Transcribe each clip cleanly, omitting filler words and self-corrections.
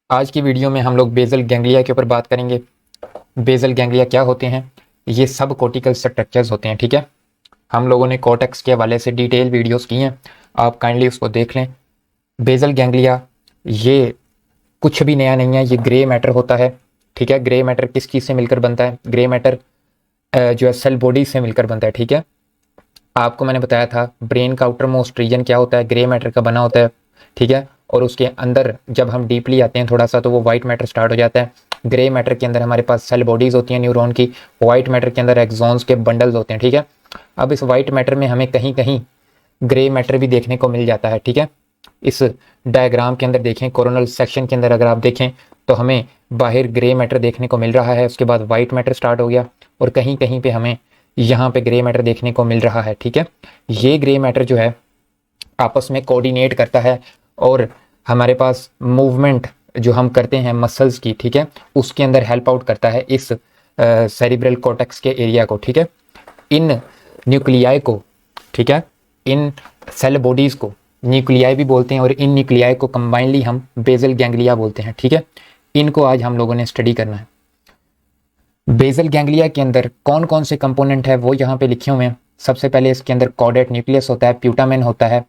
आज की वीडियो में हम लोग बेसल गैंग्लिया के ऊपर बात करेंगे। बेसल गैंग्लिया क्या होते हैं? ये सब कोर्टिकल स्ट्रक्चर्स होते हैं, ठीक है। हम लोगों ने कॉर्टेक्स के हवाले से डिटेल वीडियोस की हैं, आप काइंडली उसको देख लें। बेसल गैंग्लिया ये कुछ भी नया नहीं है, ये ग्रे मैटर होता है, ठीक है। ग्रे मैटर किस चीज़ से मिलकर बनता है? ग्रे मैटर जो है सेल बॉडी से मिलकर बनता है, ठीक है। आपको मैंने बताया था ब्रेन का आउटर मोस्ट रीजन क्या होता है, ग्रे मैटर का बना होता है, ठीक है। और उसके अंदर जब हम डीपली आते हैं थोड़ा सा तो वो वाइट मैटर स्टार्ट हो जाता है। ग्रे मैटर के अंदर हमारे पास सेल बॉडीज होती हैं न्यूरॉन की, वाइट मैटर के अंदर एक्सॉन्स के बंडल्स होते हैं, ठीक है। अब इस वाइट मैटर में हमें कहीं कहीं ग्रे मैटर भी देखने को मिल जाता है, ठीक है। इस डायग्राम के अंदर देखें, कोरोनल सेक्शन के अंदर अगर आप देखें तो हमें बाहर ग्रे मैटर देखने को मिल रहा है, उसके बाद वाइट मैटर स्टार्ट हो गया और कहीं कहीं पे हमें यहाँ पे ग्रे मैटर देखने को मिल रहा है, ठीक है। ये ग्रे मैटर जो है आपस में कोऑर्डिनेट करता है और हमारे पास मूवमेंट जो हम करते हैं मसल्स की, ठीक है, उसके अंदर हेल्प आउट करता है इस सेरिब्रल कॉर्टेक्स के एरिया को, ठीक है। इन न्यूक्लियाई को, ठीक है, इन सेल बॉडीज को न्यूक्लियाई भी बोलते हैं और इन न्यूक्लियाई को कंबाइनली हम बेसल गैंग्लिया बोलते हैं, ठीक है। इनको आज हम लोगों ने स्टडी करना है। बेसल गैंग्लिया के अंदर कौन कौन से कंपोनेंट है वो यहाँ पे लिखे हुए हैं। सबसे पहले इसके अंदर कॉर्डेट न्यूक्लियस होता है, प्यूटामेन होता है,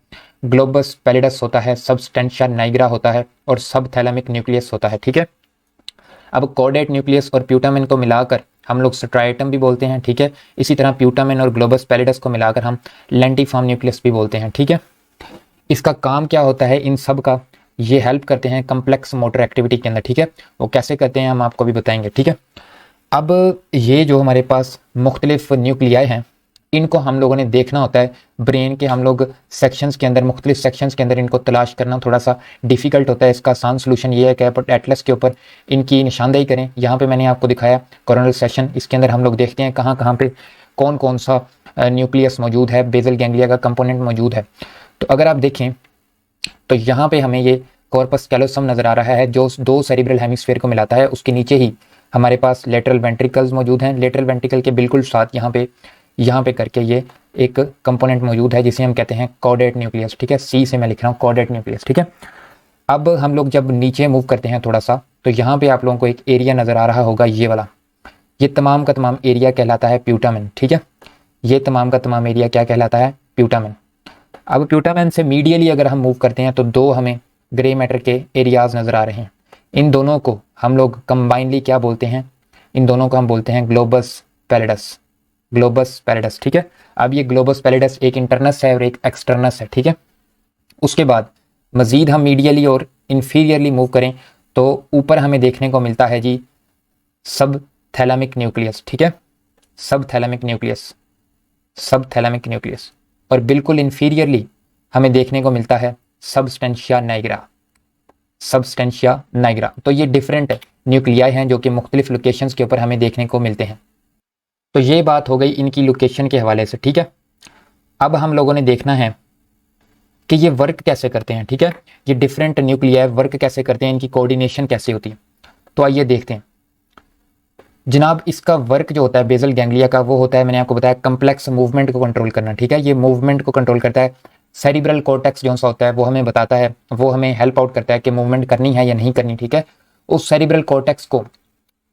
ग्लोबस पैलिडस होता है, सबस्टेंशिया नाइग्रा होता है और सब थैलेमिक न्यूक्लियस होता है, ठीक है। अब कॉर्डेट न्यूक्लियस और प्यूटामेन को मिलाकर हम लोग स्ट्राइटम भी बोलते हैं, ठीक है। इसी तरह प्यूटामेन और ग्लोबस पैलिडस को मिलाकर हम लेंटिफॉर्म न्यूक्लियस भी बोलते हैं, ठीक है। इसका काम क्या होता है इन सब का? ये हेल्प करते हैं कम्प्लेक्स मोटर एक्टिविटी के अंदर, ठीक है। वो कैसे करते हैं हम आपको भी बताएंगे, ठीक है। अब ये जो हमारे पास मुख्तलिफ न्यूक्लियाई हैं, इनको हम लोगों ने देखना होता है। ब्रेन के हम लोग सेक्शंस के अंदर, मुख्तलिफ सेक्शंस के अंदर इनको तलाश करना थोड़ा सा डिफ़िकल्ट होता है। इसका आसान सोल्यूशन ये है कि आप एटलस के ऊपर इनकी निशानदेही करें। यहाँ पे मैंने आपको दिखाया कोरोनल सेक्शन, इसके अंदर हम लोग देखते हैं कहाँ कहाँ पे कौन कौन सा न्यूक्लियस मौजूद है, बेसल गैंग्लिया का कंपोनेंट मौजूद है। तो अगर आप देखें तो यहाँ पे हमें ये कॉर्पस कैलोसम नज़र आ रहा है जो दो सेरिब्रल हेमिस्फीयर को मिलाता है। उसके नीचे ही हमारे पास लेटरल वेंट्रिकल्स मौजूद हैं। लेटरल वेंट्रिकल के बिल्कुल साथ यहाँ पे करके ये एक कंपोनेंट मौजूद है जिसे हम कहते हैं कॉर्डेट न्यूक्लियस, ठीक है। सी से मैं लिख रहा हूँ कॉर्डेट न्यूक्लियस, ठीक है। अब हम लोग जब नीचे मूव करते हैं थोड़ा सा तो यहाँ पे आप लोगों को एक एरिया नज़र आ रहा होगा, ये वाला, ये तमाम का तमाम एरिया कहलाता है प्यूटामेन, ठीक है। ये तमाम का तमाम एरिया क्या कहलाता है? प्यूटामेन। अब प्यूटामेन से मीडियली अगर हम मूव करते हैं तो दो हमें ग्रे मैटर के एरियाज नज़र आ रहे हैं। इन दोनों को हम लोग कंबाइनली क्या बोलते हैं? इन दोनों को हम बोलते हैं ग्लोबस पैलिडस, ग्लोबस पैलिडस, ठीक है। अब ये ग्लोबस पैलिडस एक इंटरनस है और एक एक्सटर्नस है, ठीक है। उसके बाद मज़ीद हम मीडियली और इन्फीरियरली मूव करें तो ऊपर हमें देखने को मिलता है जी सब थैलेमिक न्यूक्लियस, ठीक है। सब थैलेमिक न्यूक्लियस, सब थैलेमिक न्यूक्लियस। और बिल्कुल इन्फीरियरली हमें देखने को मिलता है सबस्टेंशिया नाइग्रा, सबस्टेंशिया नाइग्रा। तो ये डिफरेंट न्यूक्लियाई हैं जो कि मुख्तलिफ लोकेशंस के ऊपर हमें देखने को मिलते हैं। तो ये बात हो गई इनकी लोकेशन के हवाले से, ठीक है। अब हम लोगों ने देखना है कि ये वर्क कैसे करते हैं, ठीक है। ये डिफरेंट न्यूक्लियाई वर्क कैसे करते हैं, इनकी कोऑर्डिनेशन कैसे होती है। तो आइए देखते हैं जनाब। इसका वर्क जो होता है बेसल गैंग्लिया का, वो होता है, मैंने आपको बताया, कम्प्लेक्स मूवमेंट को कंट्रोल करना, ठीक है। ये मूवमेंट को कंट्रोल करता है। सेरिब्रल कॉर्टेक्स जो सा होता है वो हमें बताता है, वो हमें हेल्प आउट करता है कि मूवमेंट करनी है या नहीं करनी, ठीक है। उस सेरिब्रल कॉर्टेक्स को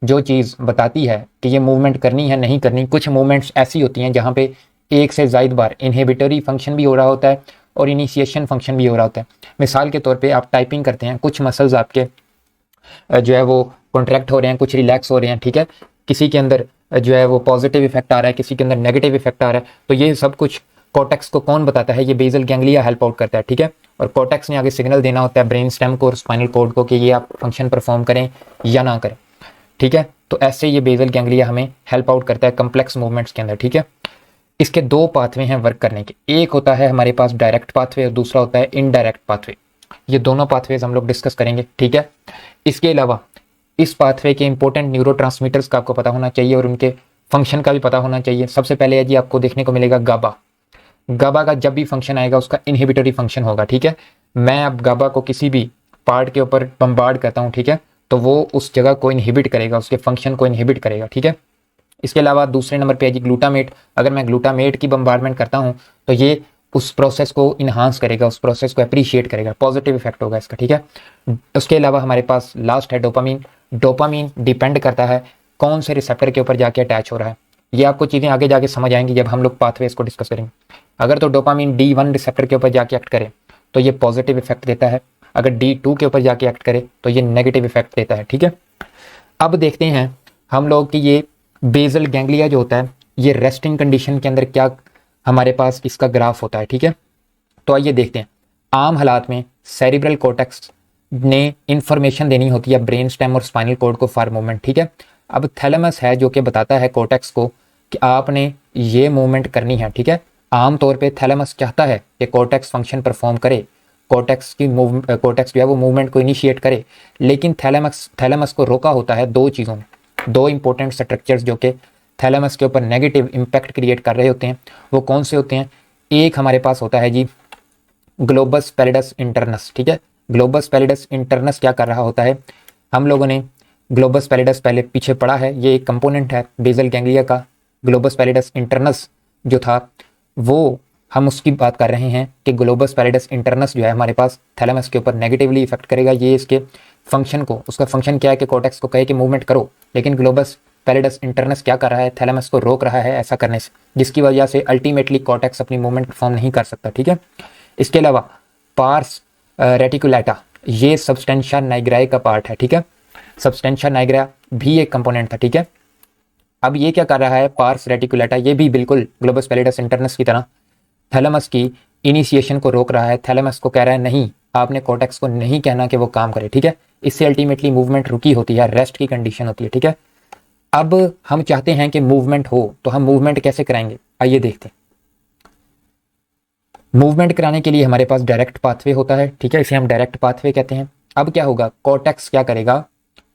जो चीज़ बताती है कि ये मूवमेंट करनी है नहीं करनी, कुछ मूवमेंट्स ऐसी होती हैं जहाँ पे एक से ज़ायद बार इनहिबिटरी फंक्शन भी हो रहा होता है और इनिशिएशन फंक्शन भी हो रहा होता है। मिसाल के तौर पे आप टाइपिंग करते हैं, कुछ मसल्स आपके जो है वो कॉन्ट्रैक्ट हो रहे हैं, कुछ रिलैक्स हो रहे हैं, ठीक है। किसी के अंदर जो है वो पॉजिटिव इफेक्ट आ रहा है, किसी के अंदर नेगेटिव इफेक्ट आ रहा है। तो ये सब कुछ कॉर्टेक्स को कौन बताता है? ये बेसल गैंग्लिया हेल्प आउट करता है, ठीक है। और कॉर्टेक्स ने आगे सिग्नल देना होता है ब्रेन स्टेम को और स्पाइनल कॉर्ड को कि ये आप फंक्शन परफॉर्म करें या ना करें, ठीक है। तो ऐसे ये बेसल गैंग्लिया हमें हेल्प आउट करता है कम्प्लेक्स मूवमेंट्स के अंदर, ठीक है। इसके दो पाथवे हैं वर्क करने के, एक होता है हमारे पास डायरेक्ट पाथवे और दूसरा होता है इनडायरेक्ट पाथवे। ये दोनों पाथवेज हम लोग डिस्कस करेंगे, ठीक है। इसके अलावा इस पाथवे के इंपॉर्टेंट न्यूरोट्रांसमीटर्स का आपको पता होना चाहिए और उनके फंक्शन का भी पता होना चाहिए। सबसे पहले है जी आपको देखने को मिलेगा गाबा। गाबा का जब भी फंक्शन आएगा उसका इनहिबिटरी फंक्शन होगा, ठीक है। मैं अब गाबा को किसी भी पार्ट के ऊपर बम्बार्ड करता हूँ, ठीक है, तो वो उस जगह को इनहिबिट करेगा, उसके फंक्शन को इनहिबिट करेगा, ठीक है। इसके अलावा दूसरे नंबर पे है जी ग्लूटामेट। अगर मैं ग्लूटामेट की बम्बार्डमेंट करता हूँ तो ये उस प्रोसेस को इन्हांस करेगा, उस प्रोसेस को अप्रिशिएट करेगा, पॉजिटिव इफेक्ट होगा इसका, ठीक है। उसके अलावा हमारे पास लास्ट है डोपामीन। डोपामीन डिपेंड करता है कौन से रिसेप्टर के ऊपर जाके अटैच हो रहा है। ये आपको चीज़ें आगे जाके समझ आएंगी जब हम लोग पाथवेज को डिस्कस करेंगे। अगर तो डोपामीन D1 रिसेप्टर के ऊपर जाके एक्ट करे तो ये पॉजिटिव इफेक्ट देता है, अगर D2 के ऊपर जाके एक्ट करे तो ये नेगेटिव इफेक्ट देता है, ठीक है। अब देखते हैं हम लोग कि ये बेसल गैंग्लिया जो होता है ये रेस्टिंग कंडीशन के अंदर क्या हमारे पास इसका ग्राफ होता है, ठीक है। तो आइए देखते हैं। आम हालात में सेरिब्रल कोर्टेक्स ने इंफॉर्मेशन देनी होती है ब्रेन स्टेम और स्पाइनल कॉर्ड को फॉर मूवमेंट, ठीक है। अब थैलेमस है जो कि बताता है कोर्टेक्स को कि आपने ये मूवमेंट करनी है, ठीक है। आमतौर पे थैलेमस चाहता है कि कोर्टेक्स फंक्शन परफॉर्म करे, कोर्टेक्स जो है वो मूवमेंट को इनिशिएट करे, लेकिन थैलेमस को रोका होता है दो चीज़ों में। दो इंपॉर्टेंट स्ट्रक्चर्स जो कि थैलेमस के ऊपर नेगेटिव इम्पैक्ट क्रिएट कर रहे होते हैं, वो कौन से होते हैं। एक हमारे पास होता है जी ग्लोबस पैलिडस इंटरनस, ठीक है। ग्लोबस पैलिडस इंटरनस क्या कर रहा होता है, हम लोगों ने ग्लोबस पैलिडस पहले पीछे पढ़ा है, ये एक कंपोनेंट है बेसल गैंग्लिया का। ग्लोबस पैलिडस इंटरनस जो था वो हम उसकी बात कर रहे हैं कि ग्लोबस पैलिडस इंटरनस जो है हमारे पास थैलेमस के ऊपर नेगेटिवली इफेक्ट करेगा। ये इसके फंक्शन को, उसका फंक्शन क्या है कि कोर्टेक्स को कहे कि मूवमेंट करो, लेकिन ग्लोबस पैलिडस इंटरनस क्या कर रहा है, थैलेमस को रोक रहा है ऐसा करने से, जिसकी वजह से अल्टीमेटली कोर्टेक्स अपनी मूवमेंट परफॉर्म नहीं कर सकता, ठीक है। इसके अलावा पार्स रेटिकुलेटा ये सब्सटेंशिया नाइग्राe का पार्ट है, ठीक है। सब्सटेंशिया नाइग्रा भी एक कंपोनेंट था, ठीक है। अब ये क्या कर रहा है, पार्स रेटिकुलेटा ये भी बिल्कुल ग्लोबस पैलिडस इंटरनस की तरह थैलेमस की इनिशिएशन को रोक रहा है। थैलेमस को कह रहा है नहीं, आपने कोर्टेक्स को नहीं कहना कि वो काम करे, ठीक है। इससे अल्टीमेटली मूवमेंट रुकी होती है, रेस्ट की कंडीशन होती है, ठीक है। अब हम चाहते हैं कि मूवमेंट हो, तो हम मूवमेंट कैसे कराएंगे, आइए देखते हैं। मूवमेंट कराने के लिए हमारे पास डायरेक्ट पाथवे होता है, ठीक है, इसे हम डायरेक्ट पाथवे कहते हैं। अब क्या होगा, कोर्टेक्स क्या करेगा,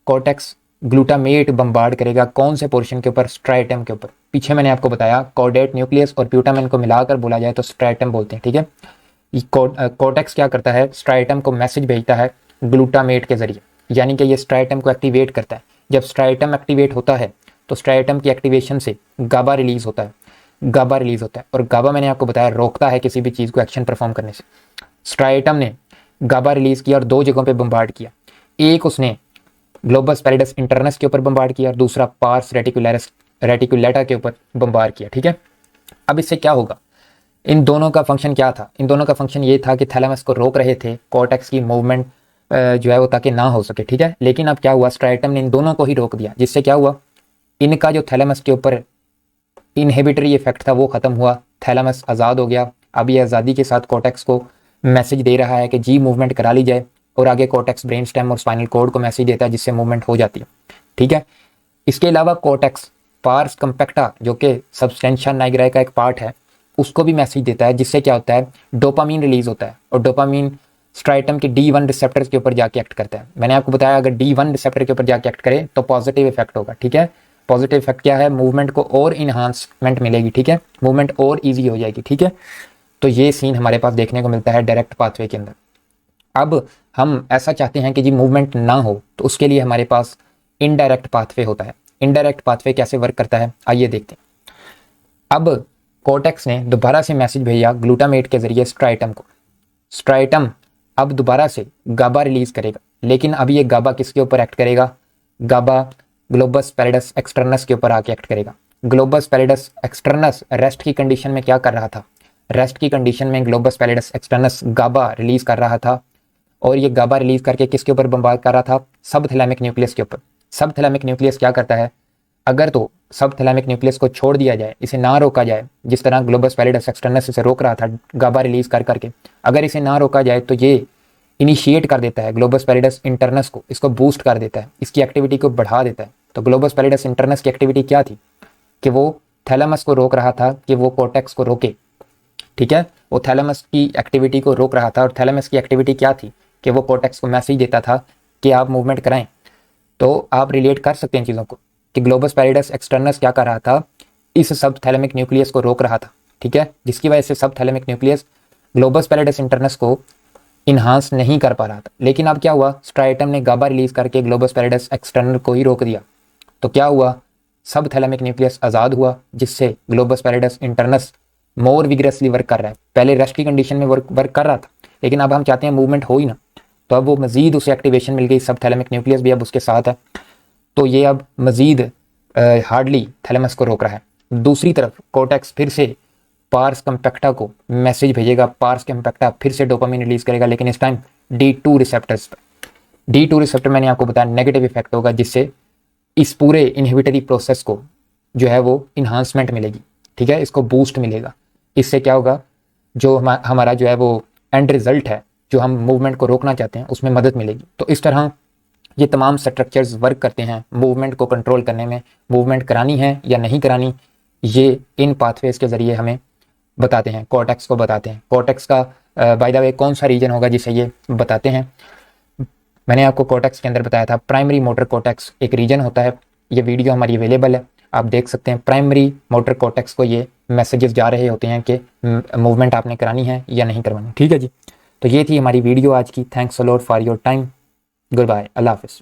कोर्टेक्स ग्लूटामेट बम्बार्ड करेगा कौन से पोर्शन के ऊपर, स्ट्राइटम के ऊपर। पीछे मैंने आपको बताया कॉर्डेट न्यूक्लियस और प्यूटामेन को मिलाकर बोला जाए तो स्ट्राइटम बोलते हैं, ठीक है। कोर्टेक्स क्या करता है, स्ट्राइटम को मैसेज भेजता है ग्लूटामेट के जरिए, यानी कि ये स्ट्राइटम को एक्टिवेट करता है। जब स्ट्राइटम एक्टिवेट होता है तो स्ट्राइटम की एक्टिवेशन से गाबा रिलीज होता है, गाबा रिलीज होता है, और गाबा मैंने आपको बताया रोकता है किसी भी चीज़ को एक्शन परफॉर्म करने से। स्ट्राइटम ने गाबा रिलीज किया और दो जगहों पे बम्बार्ड किया, एक उसने ग्लोबस पैलिडस इंटरनस के ऊपर बम्बार्ड किया और दूसरा पार्स रेटिकुलेटा के ऊपर बम्बार्ड किया, ठीक है। अब इससे क्या होगा, इन दोनों का फंक्शन क्या था, इन दोनों का फंक्शन ये था कि थैलेमस को रोक रहे थे कोर्टेक्स की मूवमेंट जो है वो ताकि ना हो सके, ठीक है। लेकिन अब क्या हुआ, स्ट्राइटम ने इन दोनों को ही रोक दिया, जिससे क्या हुआ, इनका जो थैलेमस के ऊपर इनहिबिटरी इफेक्ट था वो खत्म हुआ, थैलेमस आज़ाद हो गया। अब ये आज़ादी के साथ कोर्टेक्स को मैसेज दे रहा है कि जी मूवमेंट करा ली जाए, और आगे कोर्टेक्स ब्रेन स्टेम और स्पाइनल कॉर्ड को मैसेज देता है जिससे मूवमेंट हो जाती है, ठीक है। इसके अलावा कोर्टेक्स पार्स कंपैक्टा जो कि सब्सटेंशिया नाइग्राe का एक पार्ट है उसको भी मैसेज देता है, जिससे क्या होता है, डोपामीन रिलीज होता है, और डोपामीन स्ट्राइटम के D1 रिसेप्टर्स के ऊपर जाके एक्ट करता है। मैंने आपको बताया अगर D1 रिसेप्टर के ऊपर जाके एक्ट करे तो पॉजिटिव इफेक्ट होगा, ठीक है। पॉजिटिव इफेक्ट क्या है, मूवमेंट को और इन्हांसमेंट मिलेगी, ठीक है, मूवमेंट और ईजी हो जाएगी, ठीक है। तो ये सीन हमारे पास देखने को मिलता है डायरेक्ट पाथवे के अंदर। अब हम ऐसा चाहते हैं कि जी मूवमेंट ना हो, तो उसके लिए हमारे पास इनडायरेक्ट पाथवे होता है। इनडायरेक्ट पाथवे कैसे वर्क करता है, आइए देखते हैं। अब कोर्टेक्स ने दोबारा से मैसेज भेजा ग्लूटामेट के जरिए स्ट्राइटम को, स्ट्राइटम अब दोबारा से गाबा रिलीज करेगा, लेकिन अब ये गाबा किसके ऊपर एक्ट करेगा, गाबा ग्लोबस पैलिडस एक्सटर्नस के ऊपर आके एक्ट करेगा। ग्लोबस पैलिडस एक्सटर्नस रेस्ट की कंडीशन में क्या कर रहा था, रेस्ट की कंडीशन में ग्लोबस पैलिडस एक्सटर्नस गाबा रिलीज कर रहा था, और ये गाबा रिलीज करके किसके ऊपर बम्बार्ड कर रहा था, सबथैलेमिक न्यूक्लियस के ऊपर। सबथैलेमिक न्यूक्लियस क्या करता है, अगर तो सबथैलेमिक न्यूक्लियस को छोड़ दिया जाए, इसे ना रोका जाए, जिस तरह ग्लोबस पैलिडस एक्सटर्नस इसे रोक रहा था गाबा रिलीज कर करके, अगर इसे ना रोका जाए तो ये इनिशिएट कर देता है ग्लोबस पैलिडस इंटरनस को, इसको बूस्ट कर देता है, इसकी एक्टिविटी को बढ़ा देता है। तो ग्लोबस पैलिडस इंटरनस की एक्टिविटी क्या थी कि वो थैलेमस को रोक रहा था कि वो कोर्टेक्स को रोके, ठीक है। वो थैलेमस की एक्टिविटी को रोक रहा था, और थैलेमस की एक्टिविटी क्या थी कि वो कोर्टेक्स को मैसेज देता था कि आप मूवमेंट कराएं। तो आप रिलेट कर सकते हैं चीज़ों को कि ग्लोबस पैलिडस एक्सटर्नस क्या कर रहा था, इस सबथैलेमिक न्यूक्लियस को रोक रहा था, ठीक है, जिसकी वजह से सबथैलेमिक न्यूक्लियस ग्लोबस पैलिडस इंटरनस को इन्हांस नहीं कर पा रहा था। लेकिन अब क्या हुआ, स्ट्राइटम ने गाबा रिलीज करके ग्लोबस पैलिडस एक्सटर्नल को ही रोक दिया, तो क्या हुआ, सबथैलेमिक न्यूक्लियस आज़ाद हुआ, जिससे globus pallidus internus more vigorously work कर रहा है। पहले रेस्ट की कंडीशन में वर्क कर रहा था, लेकिन अब हम चाहते हैं मूवमेंट हो ही ना, तो अब वो मजीद उसे एक्टिवेशन मिल गई, सब थैलेमिक न्यूक्लियस भी अब उसके साथ है, तो ये अब मजीद हार्डली थैलेमस को रोक रहा है। दूसरी तरफ कोर्टेक्स फिर से पार्स कम्पेक्टा को मैसेज भेजेगा, पार्स कम्पेक्टा फिर से डोपामिन रिलीज करेगा, लेकिन इस टाइम D2 रिसेप्टर्स पर। D2 रिसेप्टर मैंने आपको बताया नेगेटिव इफेक्ट होगा, जिससे इस पूरे इनहिबिटरी प्रोसेस को जो है वो इन्हांसमेंट मिलेगी, ठीक है, इसको बूस्ट मिलेगा। इससे क्या होगा, जो हमारा जो है वो एंड रिजल्ट है, जो हम मूवमेंट को रोकना चाहते हैं, उसमें मदद मिलेगी। तो इस तरह ये तमाम स्ट्रक्चर्स वर्क करते हैं मूवमेंट को कंट्रोल करने में। मूवमेंट करानी है या नहीं करानी, ये इन पाथवेज के ज़रिए हमें बताते हैं, कॉर्टेक्स को बताते हैं। कॉर्टेक्स का बाय द वे कौन सा रीजन होगा जिसे ये बताते हैं, मैंने आपको कॉर्टेक्स के अंदर बताया था प्राइमरी मोटर कॉर्टेक्स एक रीजन होता है। ये वीडियो हमारी अवेलेबल है, आप देख सकते हैं। प्राइमरी मोटर कॉर्टेक्स को ये मैसेजेस जा रहे होते हैं कि मूवमेंट आपने करानी है या नहीं करवानी, ठीक है जी। तो ये थी हमारी वीडियो आज की। Thanks a lot for your time, good bye, अल्लाह हाफिज़।